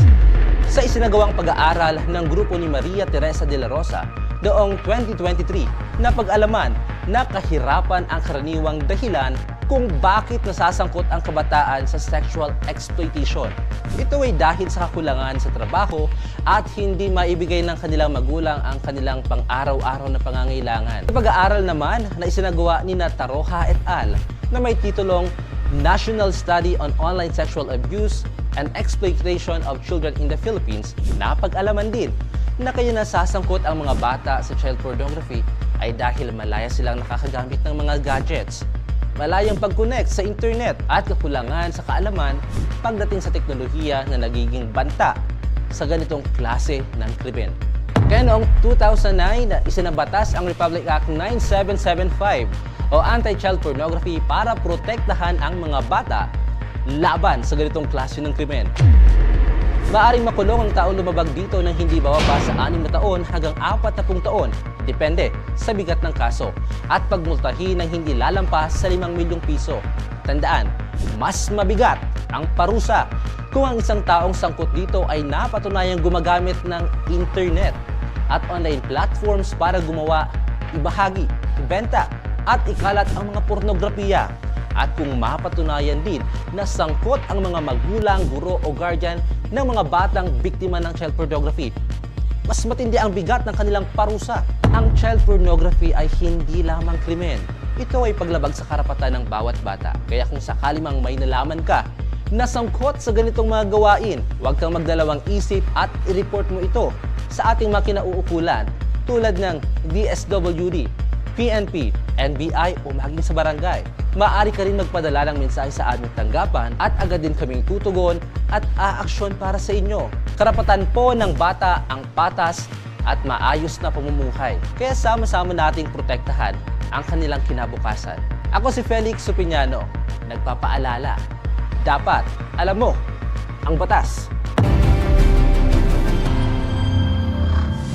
Speaker 20: Sa isinagawang pag-aaral ng grupo ni Maria Teresa de la Rosa noong 2023, napag-alaman na kahirapan ang karaniwang dahilan kung bakit nasasangkot ang kabataan sa sexual exploitation. Ito ay dahil sa kakulangan sa trabaho at hindi maibigay ng kanilang magulang ang kanilang pang-araw-araw na pangangailangan. Sa pag-aaral naman na isinagawa ni Taroja et al. Na may titulong National Study on Online Sexual Abuse and Exploitation of Children in the Philippines, napag-alaman din na kaya nasasangkot ang mga bata sa child pornography ay dahil malaya silang nakakagamit ng mga gadgets, malayang pag-connect sa internet at kakulangan sa kaalaman pagdating sa teknolohiya na nagiging banta sa ganitong klase ng krimen. Kaya noong 2009, isinabatas ang Republic Act 9775 o Anti-Child Pornography para protektahan ang mga bata laban sa ganitong klase ng krimen. Maaring makulong ang taong lumabag dito ng hindi bababa sa 6 na taon hanggang 40 taon, depende sa bigat ng kaso, at pagmultahin ng hindi lalampas sa 5 milyong piso. Tandaan, mas mabigat ang parusa kung ang isang taong sangkot dito ay napatunayang gumagamit ng internet at online platforms para gumawa, ibahagi, ibenta, at ikalat ang mga pornografiya. At kung mapatunayan din na sangkot ang mga magulang, guro o guardian ng mga batang biktima ng child pornography, mas matindi ang bigat ng kanilang parusa. Ang child pornography ay hindi lamang krimen. Ito ay paglabag sa karapatan ng bawat bata. Kaya kung sakali mang may nalaman ka na sangkot sa ganitong mga gawain, huwag kang magdalawang isip at i-report mo ito sa ating mga kinauukulan tulad ng DSWD, PNP, NBI o maging sa barangay. Maaari ka rin magpadala ng mensahe sa aming tanggapan at agad din kaming tutugon at aaksyon para sa inyo. Karapatan po ng bata ang patas at maayos na pamumuhay. Kaya sama-sama nating protektahan ang kanilang kinabukasan. Ako si Felix Opiniano, nagpapaalala. Dapat alam mo ang batas.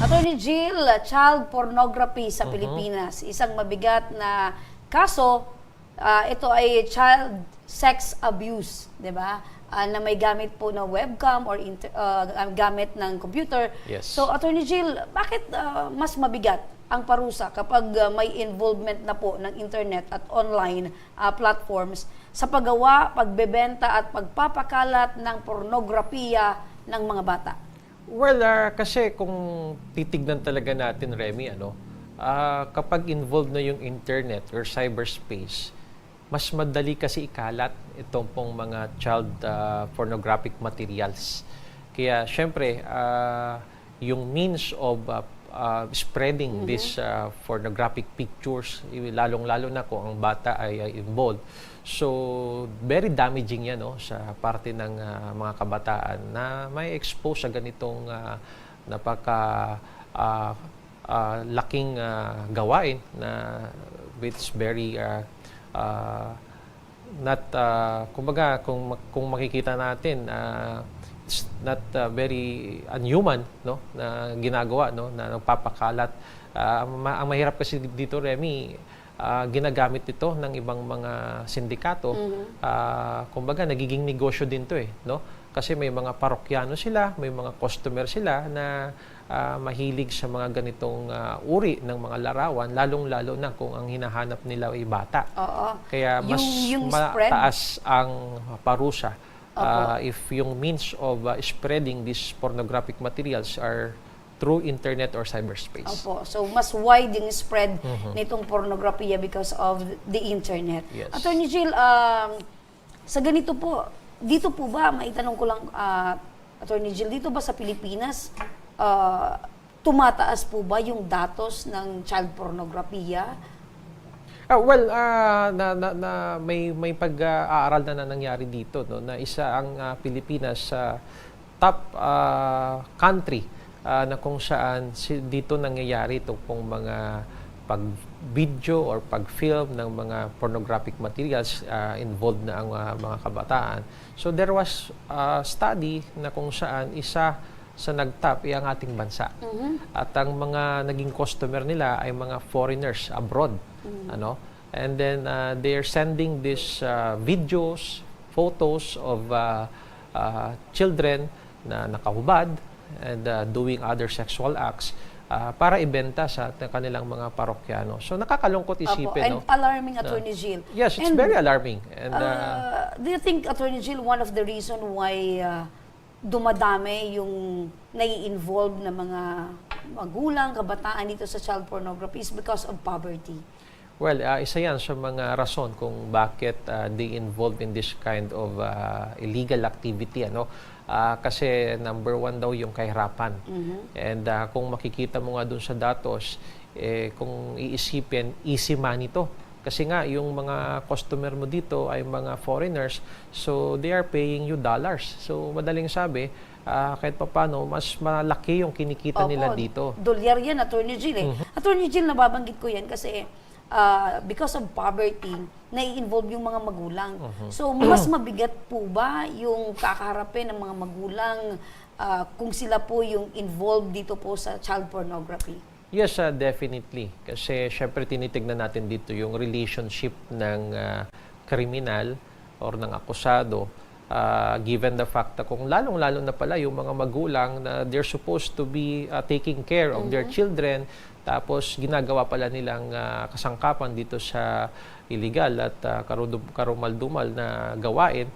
Speaker 2: Attorney Jill, child pornography sa Pilipinas, isang mabigat na kaso. Ito ay child sex abuse, di ba? Na may gamit po na webcam or gamit ng computer.
Speaker 3: Yes.
Speaker 2: So, Attorney Jill, bakit mas mabigat ang parusa kapag may involvement na po ng internet at online platforms sa paggawa, pagbebenta at pagpapakalat ng pornografiya ng mga bata?
Speaker 3: Well, kasi kung titignan talaga natin, Remy, kapag involved na yung internet or cyberspace, mas madali kasi ikalat itong pong mga child pornographic materials. Kaya, syempre, yung means of spreading these pornographic pictures, lalong-lalo na kung ang bata ay involved. So, very damaging yan sa parte ng mga kabataan na may expose sa ganitong laking gawain na which very kumbaga kung makikita natin it's not very unhuman na ginagawa na nagpapakalat. Ang mahirap kasi dito, Remy, ginagamit ito ng ibang mga sindikato. Kumbaga, nagiging negosyo din to no? Kasi may mga parokyano sila, may mga customer sila na mahilig sa mga ganitong uri ng mga larawan, lalong-lalo na kung ang hinahanap nila ay bata.
Speaker 2: Oo.
Speaker 3: Kaya mas
Speaker 2: Yung spread?
Speaker 3: mataas ang parusa if yung means of spreading these pornographic materials are through internet or cyberspace.
Speaker 2: Opo. So, mas wide yung spread nitong pornografiya because of the internet.
Speaker 3: Yes.
Speaker 2: Attorney Jill, sa ganito po, dito po ba, maitanong ko lang, Attorney Jill, dito ba sa Pilipinas, tumataas po ba yung datos ng child pornografiya?
Speaker 3: May pag-aaral na nangyari dito, no, na isa ang Pilipinas sa top country na kung saan dito nangyayari ito pong mga pag-video or pag-film ng mga pornographic materials involved na ang mga kabataan. So there was a study na kung saan isa sa nag-top ay ang ating bansa. At ang mga naging customer nila ay mga foreigners abroad. And then they are sending these videos, photos of children na nakahubad and doing other sexual acts para ibenta sa kanilang mga parokyano. So nakakalungkot isipin.
Speaker 2: And alarming, Attorney Jill.
Speaker 3: Yes, it's very alarming. And
Speaker 2: do you think, Attorney Jill, one of the reason why dumadami yung nai-involve na mga magulang, kabataan dito sa child pornography is because of poverty?
Speaker 3: Well, isa yan sa mga rason kung bakit they involved in this kind of illegal activity. Kasi number one daw yung kahirapan. And kung makikita mo nga dun sa datos, kung iisipin, easy money to. Kasi nga, yung mga customer mo dito ay mga foreigners, so they are paying you dollars. So, madaling sabi, kahit papano, mas malaki yung kinikita nila dito.
Speaker 2: Dolyar yan, Attorney Jill. Attorney Jill, nababanggit ko yan kasi because of poverty, nai-involve yung mga magulang. So, mas mabigat po ba yung kakaharapin ng mga magulang kung sila po yung involved dito po sa child pornography?
Speaker 3: Yes, definitely. Kasi syempre tinitignan natin dito yung relationship ng kriminal or ng akusado given the fact na kung lalong-lalo na pala yung mga magulang na they're supposed to be taking care of their children, tapos ginagawa pala nilang kasangkapan dito sa illegal at karumal-dumal na gawain,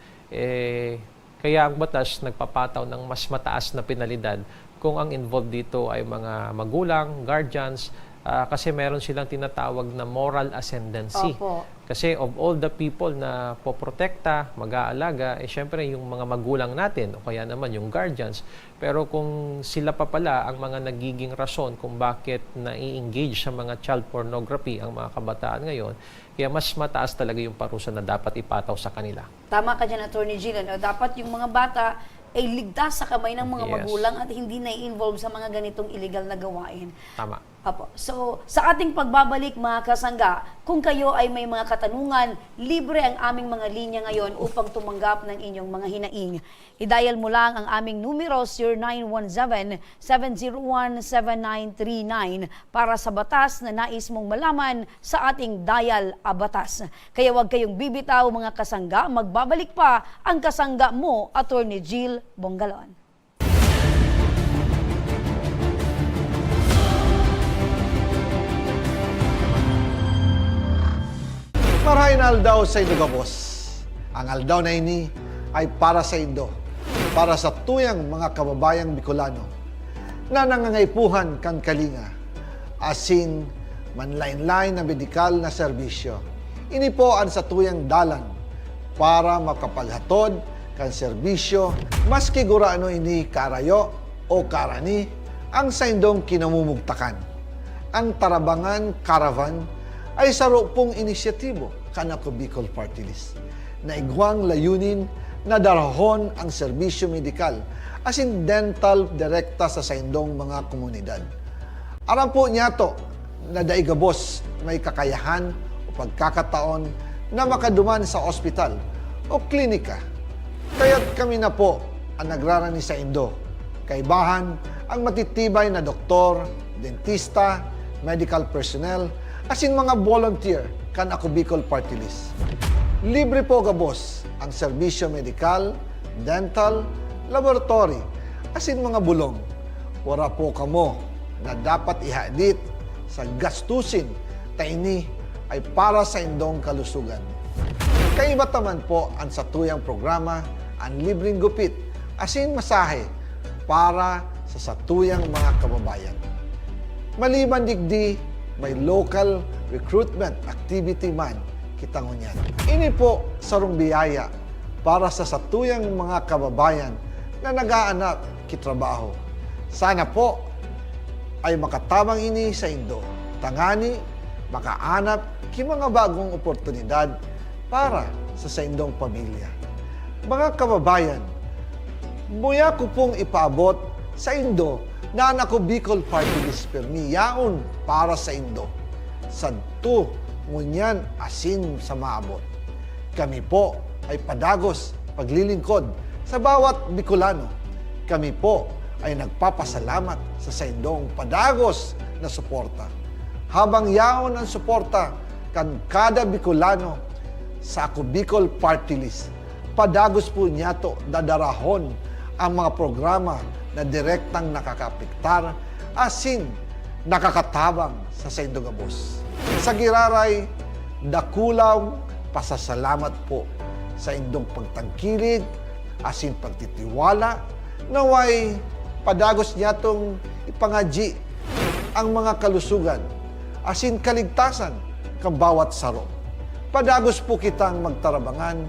Speaker 3: kaya ang batas nagpapataw ng mas mataas na penalidad kung ang involved dito ay mga magulang, guardians, kasi meron silang tinatawag na moral ascendancy. Kasi of all the people na poprotekta, mag-aalaga, syempre yung mga magulang natin o kaya naman yung guardians. Pero kung sila pa pala ang mga nagiging rason kung bakit na-i-engage sa mga child pornography ang mga kabataan ngayon, kaya mas mataas talaga yung parusa na dapat ipataw sa kanila.
Speaker 2: Tama ka dyan, Attorney Jill. Dapat yung mga bata ay ligtas sa kamay ng mga magulang at hindi na-involve sa mga ganitong illegal na gawain.
Speaker 3: Tama.
Speaker 2: Apo. So, sa ating pagbabalik mga kasangga, kung kayo ay may mga katanungan, libre ang aming mga linya ngayon upang tumanggap ng inyong mga hinaing. I-dial mo lang ang aming numero 0917-701-7939 para sa batas na nais mong malaman sa ating Dial a Batas. Kaya huwag kayong bibitaw mga kasangga, magbabalik pa ang kasangga mo, Attorney Jill Bongalon.
Speaker 10: Marahin aldaw sa Indogabos. Ang aldaw na ini ay para sa Indo, para sa tuyang mga kababayang Bicolano na nangangaipuhan kan kalinga, asin manlain-lain na medikal na serbisyo. Ini po ang sa tuyang dalan para makapaghatod kan serbisyo maski guraano ini karayo o karani ang sa Indong kinamumugtakan. Ang Tarabangan Caravan ay saro pong inisyatibo kanako Bicol Party List na igwang layunin na darahon ang serbisyo medikal asin dental direkta sa saindong mga komunidad. Aram po niya to na daigabos may kakayahan o pagkakataon na makaduman sa ospital o klinika. Kaya't kami na po ang nagrarani sa Indo. Kaibahan ang matitibay na doktor, dentista, medical personnel, asin mga volunteer kan Ako Bicol Party List. Libre po gabos ang serbisyo medikal, dental, laboratory, asin mga bulong. Wala po kamo na dapat ihadit sa gastusin taini ay para sa indong kalusugan. Kaiba taman po ang satuyang programa ang libreng gupit asin masahe para sa satuyang mga kababayan. Maliban digdi, may local recruitment activity man kitang unyan. Ini po sarong biyaya para sa satuyang mga kababayan na nag-aanap kitrabaho. Sana po ay makatabang ini sa Indo. Tangani, makaanap ki mga bagong oportunidad para sa indong pamilya. Mga kababayan, buya ko pong ipaabot sa Indo na ang Ako Bicol Party List permi yaon para sa Indo. Sadto ngunyan asin sa maabot. Kami po ay padagos paglilingkod sa bawat Bicolano. Kami po ay nagpapasalamat sa saindong padagos na suporta. Habang yaon ang suporta kan kada Bicolano sa Ako Bicol Party List, padagos po niya to dadarahon ang mga programa na direktang nakakapiktar asin nakakatabang sa saindong gabos. Sa giraray, dakulaw pasasalamat po sa indong pagtangkilig asin pagtitiwala naway padagos niya tong ipangaji ang mga kalusugan asin kaligtasan kang bawat saro. Padagos po kitang magtarabangan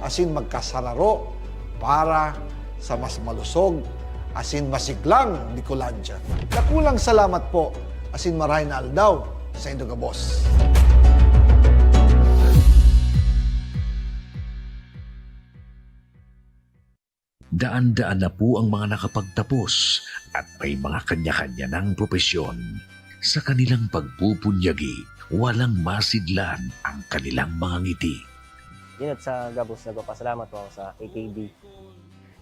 Speaker 10: asin magkasalaro para sa mas malusog asin masiglang Bicolandia. Dakulang salamat po asin maray na aldaw sa indong gabos.
Speaker 11: Daan-daan na po ang mga nakapagtapos at may mga kanya-kanya ng propesyon. Sa kanilang pagpupunyagi, walang masidlan ang kanilang mga ngiti.
Speaker 12: Yun at sa Gabos, nagpapasalamat po ako sa AKB.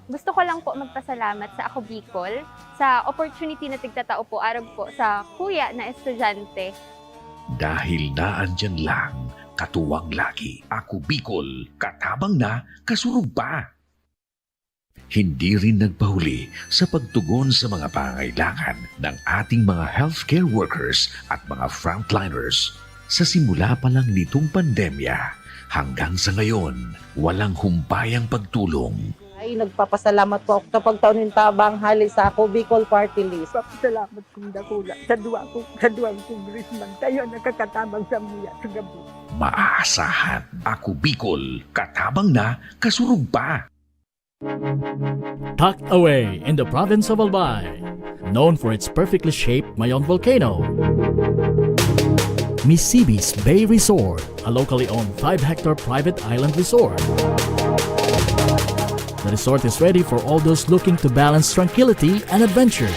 Speaker 13: Gusto ko lang po magpasalamat sa Ako Bicol sa opportunity na tigtatao po arog po sa kuya na estudyante.
Speaker 11: Dahil naandyan lang, katuwang lagi, Ako Bicol, katabang na, kasurog pa. Hindi rin nagpahuli sa pagtugon sa mga pangailangan ng ating mga healthcare workers at mga frontliners. Sa simula pa lang nitong pandemya, hanggang sa ngayon, walang humpayang pagtulong.
Speaker 14: Ay, nagpapasalamat po ako sa pagtaunin tabang hali sa Ako Bicol Party List.
Speaker 15: Salamat kong dakula sa duwang congressman. Tayo nakakatabang sa muya sa gabi.
Speaker 11: Maaasahan, Ako Bicol, katabang na, kasurog pa.
Speaker 16: Tucked away in the province of Albay, known for its perfectly shaped Mayon volcano, Misibis Bay Resort, a locally owned 5-hectare private island resort. The resort is ready for all those looking to balance tranquility and adventure.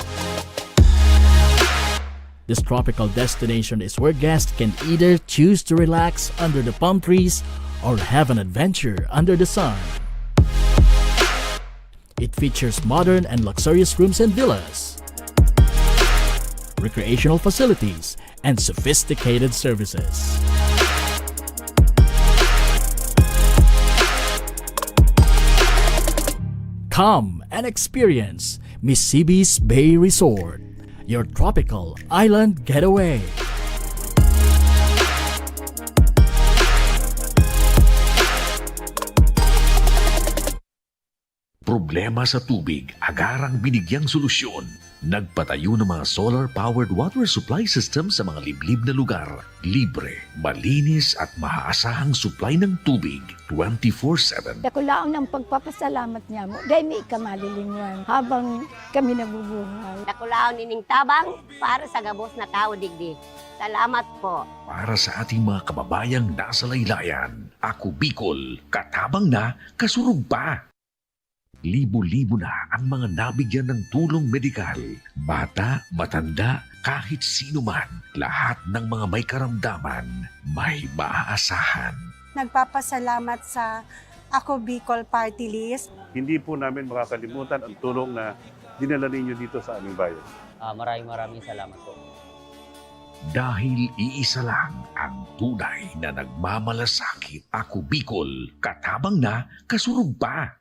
Speaker 16: This tropical destination is where guests can either choose to relax under the palm trees or have an adventure under the sun. It features modern and luxurious rooms and villas, recreational facilities, and sophisticated services. Come and experience Misibis Bay Resort, your tropical island getaway.
Speaker 11: Problema sa tubig, agarang binigyang solusyon. Nagpatayo ng mga solar-powered water supply system sa mga liblib na lugar. Libre, malinis at maaasahang supply ng tubig 24/7.
Speaker 15: Dakulaon ng pagpapasalamat niya mo. Dahil may ikamalilingan habang kami nabubuhay.
Speaker 17: Dakulaon nining tabang para sa gabos na tao digdi. Salamat po.
Speaker 11: Para sa ating mga kababayang nasa laylayan, Ako Bicol, katabang na, kasurog pa. Libo-libo na ang mga nabigyan ng tulong medikal. Bata, matanda, kahit sino man, lahat ng mga may karamdaman, may maaasahan.
Speaker 18: Nagpapasalamat sa Ako Bicol Party List.
Speaker 19: Hindi po namin makakalimutan ang tulong na dinala ninyo dito sa aming bayan.
Speaker 12: Maraming salamat po.
Speaker 11: Dahil iisa lang ang tunay na nagmamalasakit. Ako Bicol, katabang na, kasurug pa.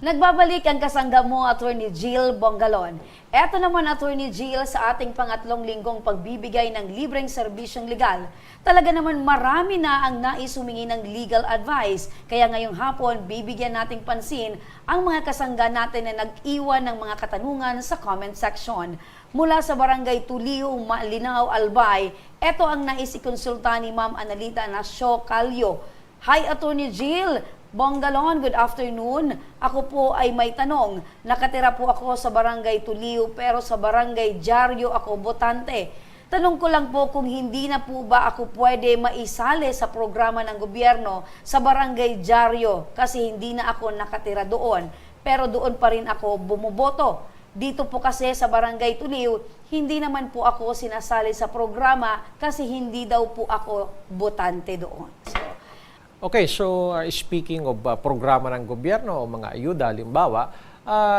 Speaker 2: Nagbabalik ang kasangga mo, Attorney Jill Bongalon. Eto naman, Attorney Jill, sa ating pangatlong linggong pagbibigay ng libreng serbisyong legal. Talaga naman marami na ang nais humingi ng legal advice. Kaya ngayong hapon, bibigyan nating pansin ang mga kasangga natin na nag-iwan ng mga katanungan sa comment section. Mula sa Barangay Tuliw, Malinaw, Albay, eto ang nais ikonsulta ni Ma'am Analita Nasio Calio. Hi, Attorney Jill! Bongalon, good afternoon. Ako po ay may tanong. Nakatira po ako sa Barangay Tuliw pero sa Barangay Diaryo ako botante. Tanong ko lang po kung hindi na po ba ako pwede maisali sa programa ng gobyerno sa Barangay Diaryo kasi hindi na ako nakatira doon. Pero doon pa rin ako bumuboto. Dito po kasi sa Barangay Tuliw, hindi naman po ako sinasali sa programa kasi hindi daw po ako botante doon.
Speaker 3: Okay, so speaking of programa ng gobyerno o mga ayuda, halimbawa,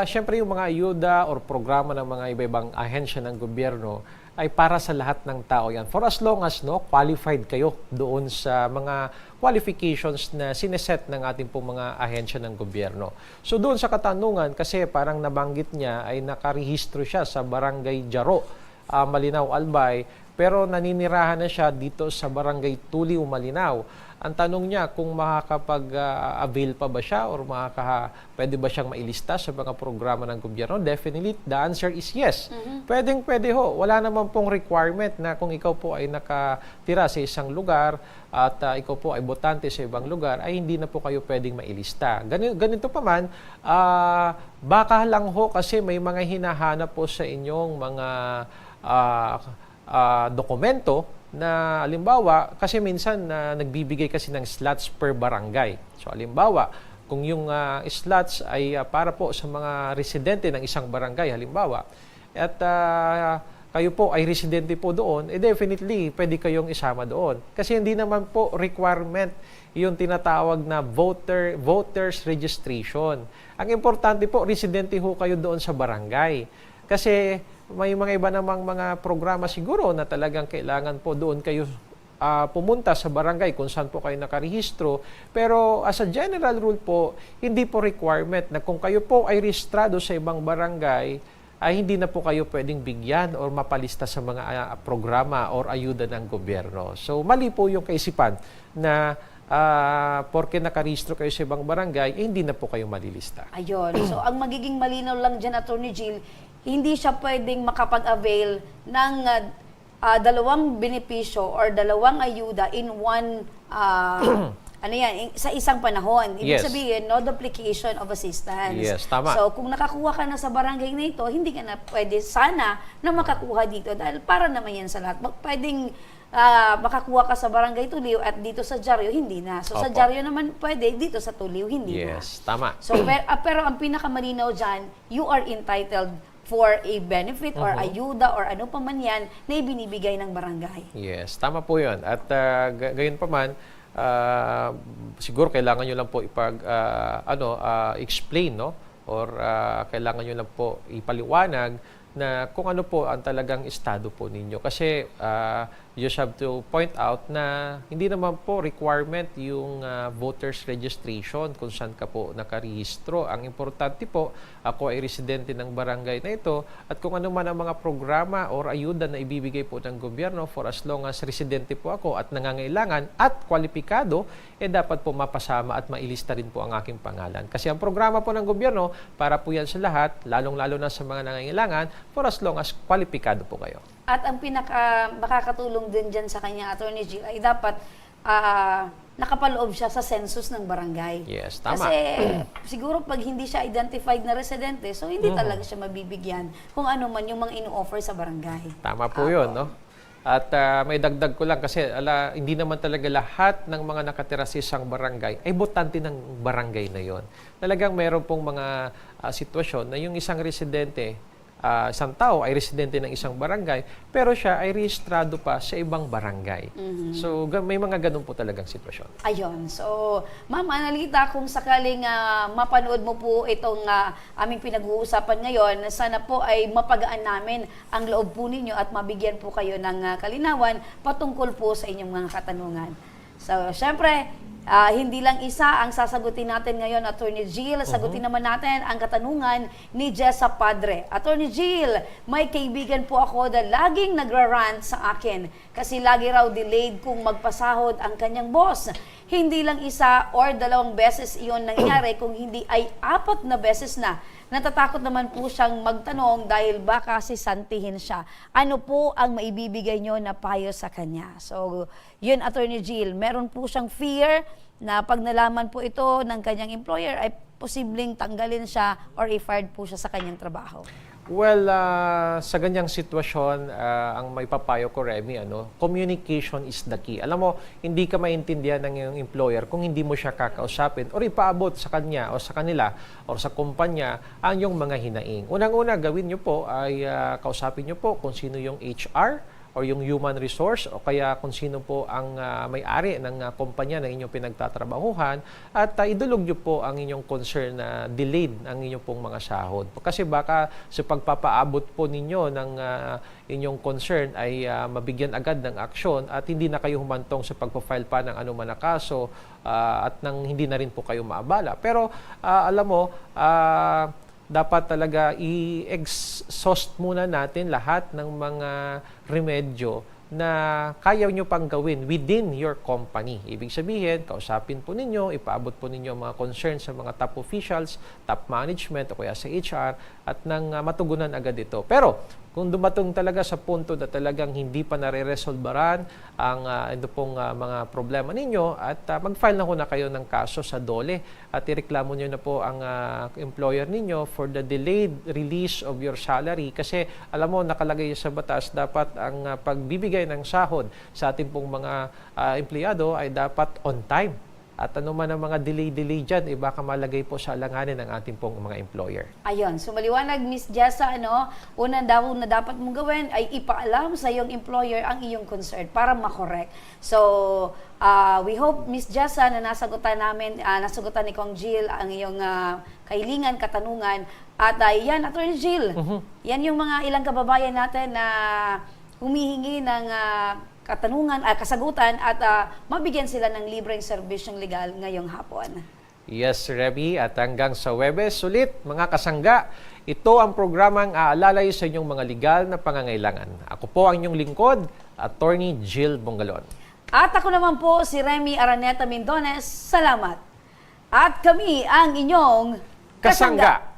Speaker 3: syempre yung mga ayuda or programa ng mga iba-ibang ahensya ng gobyerno ay para sa lahat ng tao yan. For as long as qualified kayo doon sa mga qualifications na sineset ng ating pong mga ahensya ng gobyerno. So doon sa katanungan, kasi parang nabanggit niya ay nakarehistro siya sa Barangay Jaro, Malinaw, Albay, pero naninirahan na siya dito sa Barangay Tuliw, Malinaw. Ang tanong niya kung makakapag-avail pa ba siya or pwede ba siyang mailista sa mga programa ng gobyerno. Definitely, the answer is yes. Pwede ho. Wala naman pong requirement na kung ikaw po ay nakatira sa isang lugar at ikaw po ay botante sa ibang lugar, ay hindi na po kayo pwedeng mailista. Ganito pa man, baka lang ho kasi may mga hinahanap po sa inyong mga dokumento na halimbawa, kasi minsan nagbibigay kasi ng slots per barangay. So halimbawa, kung yung slots ay para po sa mga residente ng isang barangay, halimbawa, at kayo po ay residente po doon, definitely pwede kayong isama doon. Kasi hindi naman po requirement yung tinatawag na voters registration. Ang importante po, residente ho kayo doon sa barangay. Kasi may mga iba namang mga programa siguro na talagang kailangan po doon kayo pumunta sa barangay kung saan po kayo nakarehistro. Pero as a general rule po, hindi po requirement na kung kayo po ay rehistrado sa ibang barangay, ay hindi na po kayo pwedeng bigyan or mapalista sa mga programa or ayuda ng gobyerno. So mali po yung kaisipan na porke nakarehistro kayo sa ibang barangay, hindi na po kayo malilista.
Speaker 2: Ayun. So ang magiging malinaw lang dyan, Attorney Jill, hindi siya pwedeng makapag-avail ng dalawang benepisyo or dalawang ayuda in one, sa isang panahon. Ibig sabihin, no duplication of assistance.
Speaker 3: Yes, tama.
Speaker 2: So, kung nakakuha ka na sa barangay na ito, hindi ka na pwede sana na makakuha dito dahil para naman yan sa lahat. Pwedeng makakuha ka sa Barangay Tuliw at dito sa Diaryo, hindi na. So, sa Diaryo naman pwede, dito sa Tuliw, hindi na.
Speaker 3: Yes, tama.
Speaker 2: So, pero ang pinakamalinaw dyan, you are entitled for a benefit or ayuda or ano pa man yan na ibinibigay ng barangay.
Speaker 3: Yes, tama po yun. At gayon pa man, siguro kailangan nyo lang po explain, no? Or kailangan nyo lang po ipaliwanag na kung ano po ang talagang estado po ninyo. Kasi you have to point out na hindi naman po requirement yung voters registration kung saan ka po nakarehistro. Ang importante po, ako ay residente ng barangay na ito at kung ano man ang mga programa or ayuda na ibibigay po ng gobyerno for as long as residente po ako at nangangailangan at kwalipikado, dapat po mapasama at mailista rin po ang aking pangalan. Kasi ang programa po ng gobyerno, para po yan sa lahat, lalong-lalo na sa mga nangangailangan, for as long as kwalipikado po kayo.
Speaker 2: At ang makakatulong din dyan sa kanya, Attorney Jill, ay dapat nakapaloob siya sa census ng barangay.
Speaker 3: Yes, tama.
Speaker 2: Kasi siguro pag hindi siya identified na residente, so hindi talaga siya mabibigyan kung ano man yung mga ino-offer sa barangay.
Speaker 3: Tama po yun, no? At may dagdag ko lang kasi hindi naman talaga lahat ng mga nakatira sa isang barangay ay botante ng barangay na yon. Talagang meron pong mga sitwasyon na yung isang residente isang tao ay residente ng isang barangay, pero siya ay rehistrado pa sa ibang barangay. So, may mga ganun po talagang sitwasyon.
Speaker 2: Ayun. So, Ma'am Analita, kung sakaling mapanood mo po itong aming pinag-uusapan ngayon, sana po ay mapagaan namin ang loob po ninyo at mabigyan po kayo ng kalinawan patungkol po sa inyong mga katanungan. So, syempre, hindi lang isa ang sasagutin natin ngayon, Attorney Jill. Sagutin naman natin ang katanungan ni Jessa Padre. Attorney Jill, may kaibigan po ako na laging nagra-rant sa akin kasi lagi raw delayed kung magpasahod ang kanyang boss. Hindi lang isa or dalawang beses iyon nangyari, kung hindi ay 4 na beses na. Natatakot naman po siyang magtanong dahil baka sisantihin siya. Ano po ang maibibigay nyo na payo sa kanya? So, yun, Attorney Jill, meron po siyang fear na pag nalaman po ito ng kanyang employer ay posibleng tanggalin siya or i-fired po siya sa kanyang trabaho.
Speaker 3: Well, sa ganyang sitwasyon, ang may papayo ko, Remy, communication is the key. Alam mo, hindi ka maintindihan ng iyong employer kung hindi mo siya kakausapin or ipaabot sa kanya o sa kanila o sa kumpanya ang iyong mga hinaing. Unang-una, gawin nyo po ay kausapin nyo po kung sino yung HR or yung human resource o kaya kung sino po ang may-ari ng kumpanya na inyong pinagtatrabahuhan at idulog nyo po ang inyong concern na delayed ang inyong pong mga sahod. Kasi baka sa pagpapaabot po ninyo ng inyong concern ay mabigyan agad ng aksyon at hindi na kayo humantong sa pagpa-file pa ng anuman na kaso at nang hindi na rin po kayo maabala. Pero alam mo, dapat talaga i-exhaust muna natin lahat ng mga remedyo na kaya nyo pang gawin within your company. Ibig sabihin, kausapin po ninyo, ipaabot po ninyo mga concerns sa mga top officials, top management o kaya sa HR at nang matugunan agad ito. Pero kung dumatong talaga sa punto na talagang hindi pa nare-resolbaran ang ito pong mga problema ninyo at mag-file na ho na kayo ng kaso sa DOLE at ireklamo nyo na po ang employer ninyo for the delayed release of your salary kasi alam mo nakalagay sa batas dapat ang pagbibigay ng sahod sa ating pong mga empleyado ay dapat on time. At ano man ang mga delay dyan, baka malagay po sa alanganin ng ating pong mga employer.
Speaker 2: Ayun, so maliwanag, Miss Jessa, unang daw na dapat mong gawin ay ipaalam sa iyong employer ang iyong concern para makorek. So, we hope, Miss Jessa, na nasagutan ni Kong Jill ang iyong kahilingan, katanungan. At yan, Attorney Jill, yan yung mga ilang kababayan natin na humihingi ng katanungan, kasagutan at mabigyan sila ng libreng serbisyong legal ngayong hapon.
Speaker 3: Yes, Remy, at hanggang sa Webes, sulit mga kasangga, ito ang programang aalalay sa inyong mga legal na pangangailangan. Ako po ang inyong lingkod, Attorney Jill Bongalon.
Speaker 2: At ako naman po si Remy Araneta Mindones. Salamat. At kami ang inyong kasangga.